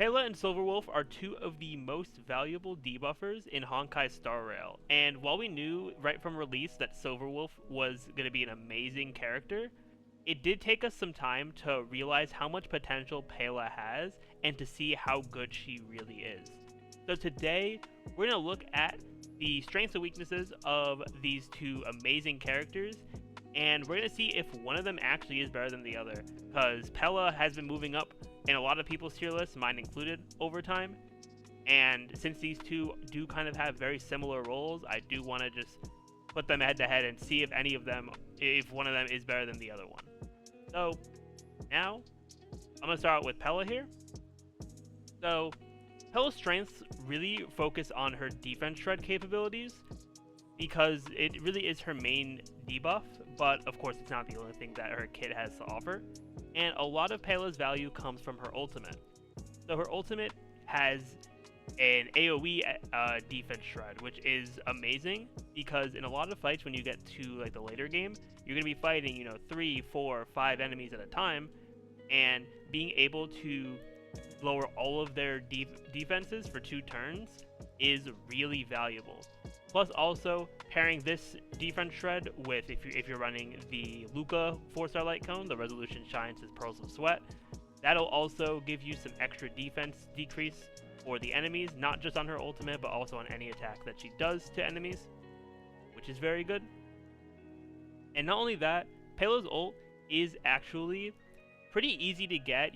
Pela and Silverwolf are two of the most valuable debuffers in Honkai Star Rail, and while we knew right from release that Silverwolf was going to be an amazing character, it did take us some time to realize how much potential Pela has and to see how good she really is. So today, we're going to look at the strengths and weaknesses of these two amazing characters, and we're going to see if one of them actually is better than the other, because Pela has been moving up in a lot of people's tier lists, mine included, over time. And since these two do kind of have very similar roles, I do want to just put them head to head and see if one of them is better than the other one. So now, I'm going to start with Pela here. So Pela's strengths really focus on her defense shred capabilities, because it really is her main debuff, but of course it's not the only thing that her kit has to offer. And a lot of Pela's value comes from her ultimate. So her ultimate has an AoE defense shred, which is amazing because in a lot of fights when you get to like the later game, you're going to be fighting, 3, 4, 5 enemies at a time, and being able to lower all of their defenses for 2 turns is really valuable. Plus, also pairing this defense shred with if you're running the Luca 4-star light cone, the Resolution Shine says Pearls of Sweat, that'll also give you some extra defense decrease for the enemies, not just on her ultimate, but also on any attack that she does to enemies, which is very good. And not only that, Pela's ult is actually pretty easy to get.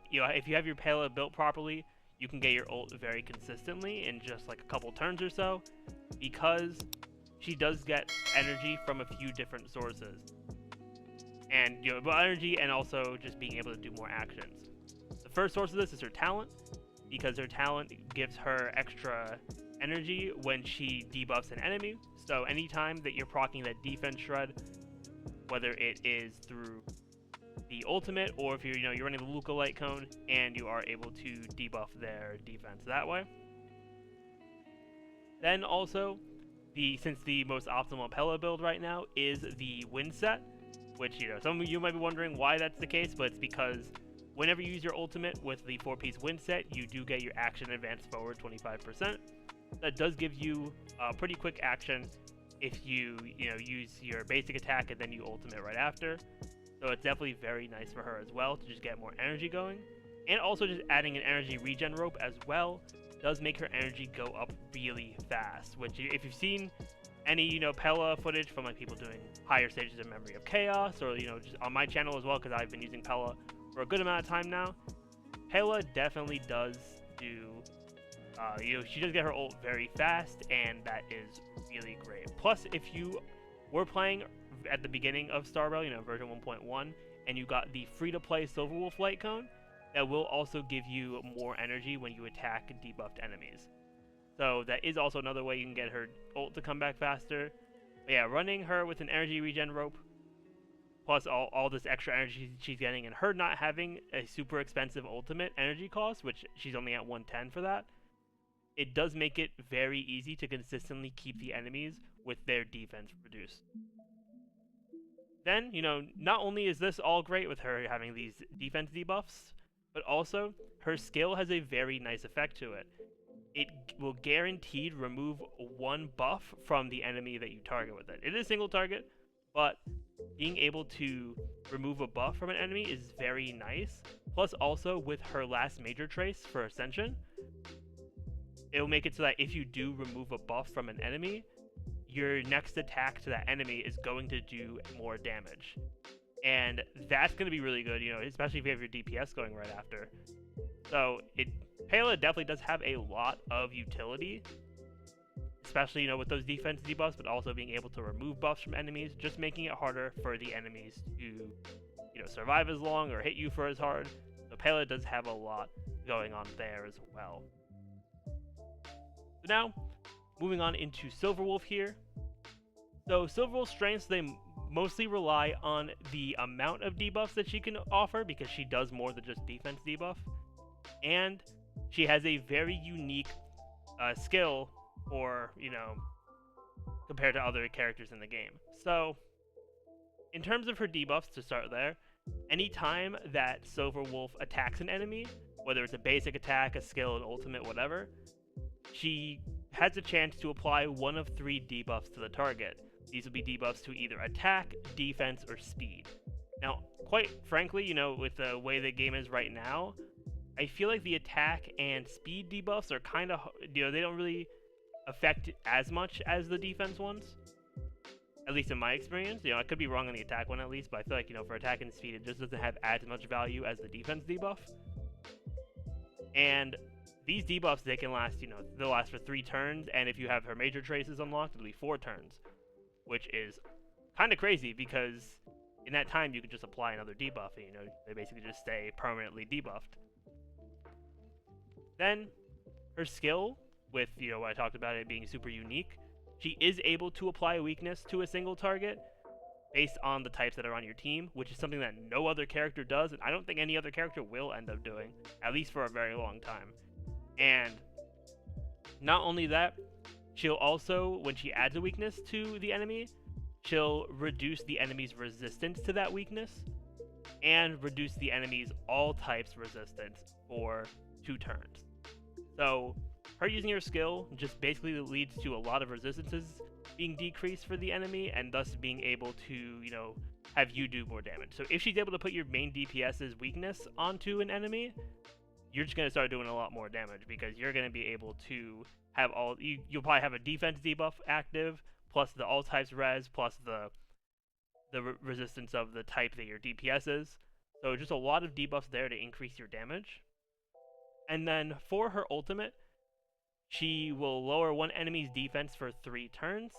If you have your Pela built properly, you can get your ult very consistently in just like a couple turns or so, because she does get energy from a few different sources. And energy and also just being able to do more actions. The first source of this is her talent, because her talent gives her extra energy when she debuffs an enemy. So anytime that you're proccing that defense shred, whether it is through the ultimate or if you're running the Luca light cone, and you are able to debuff their defense that way. Then also, since the most optimal Pela build right now is the wind set, which some of you might be wondering why that's the case, but it's because whenever you use your ultimate with the 4-piece wind set, you do get your action advance forward 25%. That does give you a pretty quick action if you use your basic attack and then you ultimate right after. So it's definitely very nice for her as well to just get more energy going. And also just adding an energy regen rope as well does make her energy go up really fast, which if you've seen any Pela footage from like people doing higher stages of Memory of Chaos, or just on my channel as well, because I've been using Pela for a good amount of time now, Pela definitely does do she does get her ult very fast, and that is really great. Plus, if you were playing at the beginning of Star Rail, version 1.1, and you got the free-to-play Silverwolf light cone, that will also give you more energy when you attack debuffed enemies. So that is also another way you can get her ult to come back faster. But yeah, running her with an energy regen rope, plus all this extra energy she's getting, and her not having a super expensive ultimate energy cost, which she's only at 110 for that, it does make it very easy to consistently keep the enemies with their defense reduced. Then, not only is this all great with her having these defense debuffs, but also her skill has a very nice effect to it. It will guaranteed remove 1 buff from the enemy that you target with it. It is a single target, but being able to remove a buff from an enemy is very nice. Plus also with her last major trace for Ascension, it will make it so that if you do remove a buff from an enemy, your next attack to that enemy is going to do more damage. And that's going to be really good, especially if you have your DPS going right after. So Pela definitely does have a lot of utility, especially with those defense debuffs, but also being able to remove buffs from enemies, just making it harder for the enemies to survive as long or hit you for as hard. So Pela does have a lot going on there as well. So now, moving on into Silverwolf here. So Silverwolf's strengths, they mostly rely on the amount of debuffs that she can offer, because she does more than just defense debuff. And she has a very unique skill for, compared to other characters in the game. So, in terms of her debuffs, to start there, anytime that Silverwolf attacks an enemy, whether it's a basic attack, a skill, an ultimate, whatever, she has a chance to apply one of 3 debuffs to the target. These will be debuffs to either attack, defense, or speed. Now, quite frankly, with the way the game is right now, I feel like the attack and speed debuffs are kind of, they don't really affect as much as the defense ones. At least in my experience. I could be wrong on the attack one at least, but I feel like, for attack and speed, it just doesn't have as much value as the defense debuff. And these debuffs, they can last, they'll last for 3 turns, and if you have her major traces unlocked, it'll be 4 turns, which is kind of crazy because in that time you can just apply another debuff, and, they basically just stay permanently debuffed. Then, her skill, with, what I talked about it being super unique, she is able to apply a weakness to a single target based on the types that are on your team, which is something that no other character does, and I don't think any other character will end up doing, at least for a very long time. And not only that, she'll also, when she adds a weakness to the enemy, she'll reduce the enemy's resistance to that weakness, and reduce the enemy's all types resistance for 2 turns. So, her using her skill just basically leads to a lot of resistances being decreased for the enemy, and thus being able to, have you do more damage. So if she's able to put your main DPS's weakness onto an enemy, you're just going to start doing a lot more damage, because you're going to be able to have you'll probably have a defense debuff active, plus the all types res, plus the resistance of the type that your DPS is. So just a lot of debuffs there to increase your damage. And then for her ultimate, she will lower one enemy's defense for 3 turns.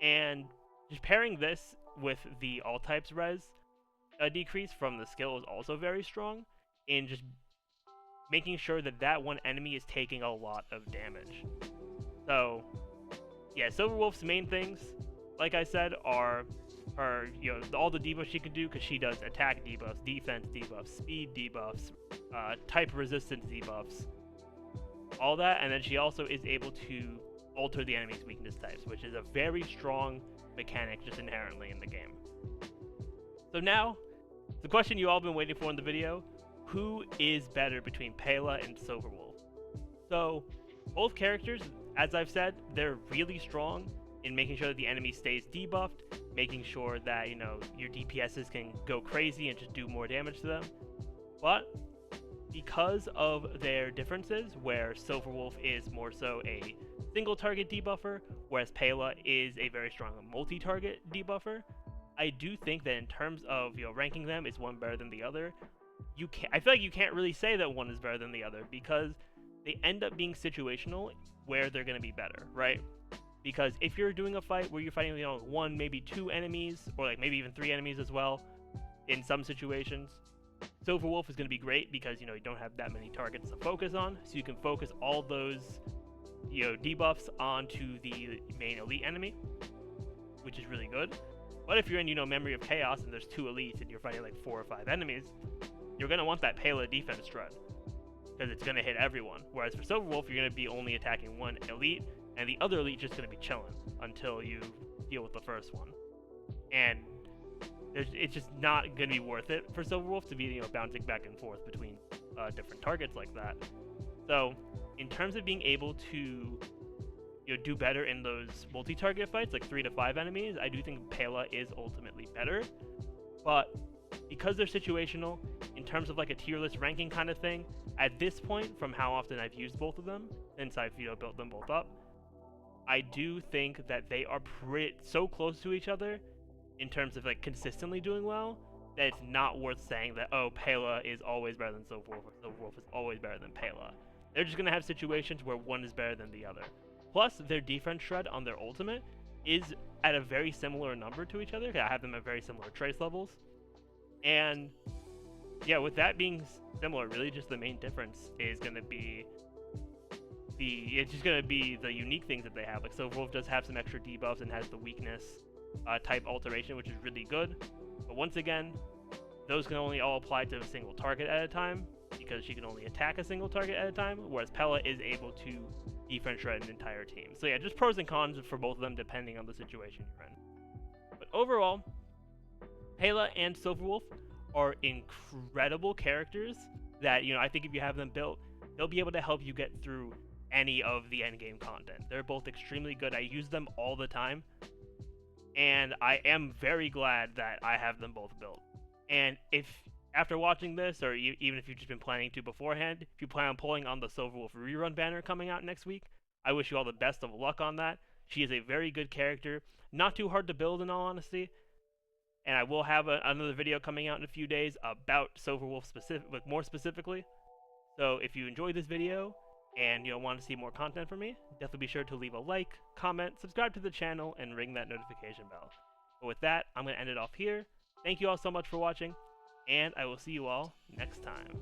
And just pairing this with the all types res decrease from the skill is also very strong, in just making sure that that one enemy is taking a lot of damage. So yeah, Silverwolf's main things, like I said, are her, all the debuffs she can do, because she does attack debuffs, defense debuffs, speed debuffs, type resistance debuffs, all that, and then she also is able to alter the enemy's weakness types, which is a very strong mechanic just inherently in the game. So now, the question you all been waiting for in the video: who is better between Pela and Silverwolf? So, both characters, as I've said, they're really strong in making sure that the enemy stays debuffed, making sure that, your DPSs can go crazy and just do more damage to them. But because of their differences, where Silverwolf is more so a single target debuffer, whereas Pela is a very strong multi-target debuffer, I do think that in terms of, ranking them, is one better than the other? I feel like you can't really say that one is better than the other, because they end up being situational where they're going to be better, right? Because if you're doing a fight where you're fighting, 1, maybe 2 enemies, or like maybe even 3 enemies as well, in some situations, Silverwolf is going to be great because, you don't have that many targets to focus on, so you can focus all those, debuffs onto the main elite enemy, which is really good. But if you're in, Memory of Chaos, and there's 2 elites, and you're fighting like 4 or 5 enemies, you're going to want that Pela defense shred, because it's going to hit everyone. Whereas for Silverwolf, you're going to be only attacking 1 elite, and the other elite just going to be chilling until you deal with the first one. And it's just not going to be worth it for Silverwolf to be, bouncing back and forth between different targets like that. So, in terms of being able to, do better in those multi-target fights, like 3 to 5 enemies, I do think Pela is ultimately better. But because they're situational, in terms of like a tier list ranking kind of thing, at this point, from how often I've used both of them, since I've, built them both up, I do think that they are so close to each other in terms of like consistently doing well, that it's not worth saying that, oh, Pela is always better than Silverwolf, or Silverwolf is always better than Pela. They're just going to have situations where one is better than the other. Plus, their defense shred on their ultimate is at a very similar number to each other. I have them at very similar trace levels. And yeah, with that being similar, really just the main difference is going to be it's just going to be the unique things that they have. Like, Silverwolf does have some extra debuffs and has the weakness type alteration, which is really good. But once again, those can only all apply to a single target at a time, because she can only attack a single target at a time, whereas Pela is able to defense shred an entire team. So yeah, just pros and cons for both of them depending on the situation you're in. But overall, Pela and Silverwolf are incredible characters that, I think if you have them built, they'll be able to help you get through any of the endgame content. They're both extremely good. I use them all the time, and I am very glad that I have them both built. And if after watching this, or even if you've just been planning to beforehand, if you plan on pulling on the Silverwolf rerun banner coming out next week, I wish you all the best of luck on that. She is a very good character, not too hard to build in all honesty. And I will have another video coming out in a few days about Silverwolf more specifically. So if you enjoyed this video and want to see more content from me, definitely be sure to leave a like, comment, subscribe to the channel, and ring that notification bell. But with that, I'm going to end it off here. Thank you all so much for watching, and I will see you all next time.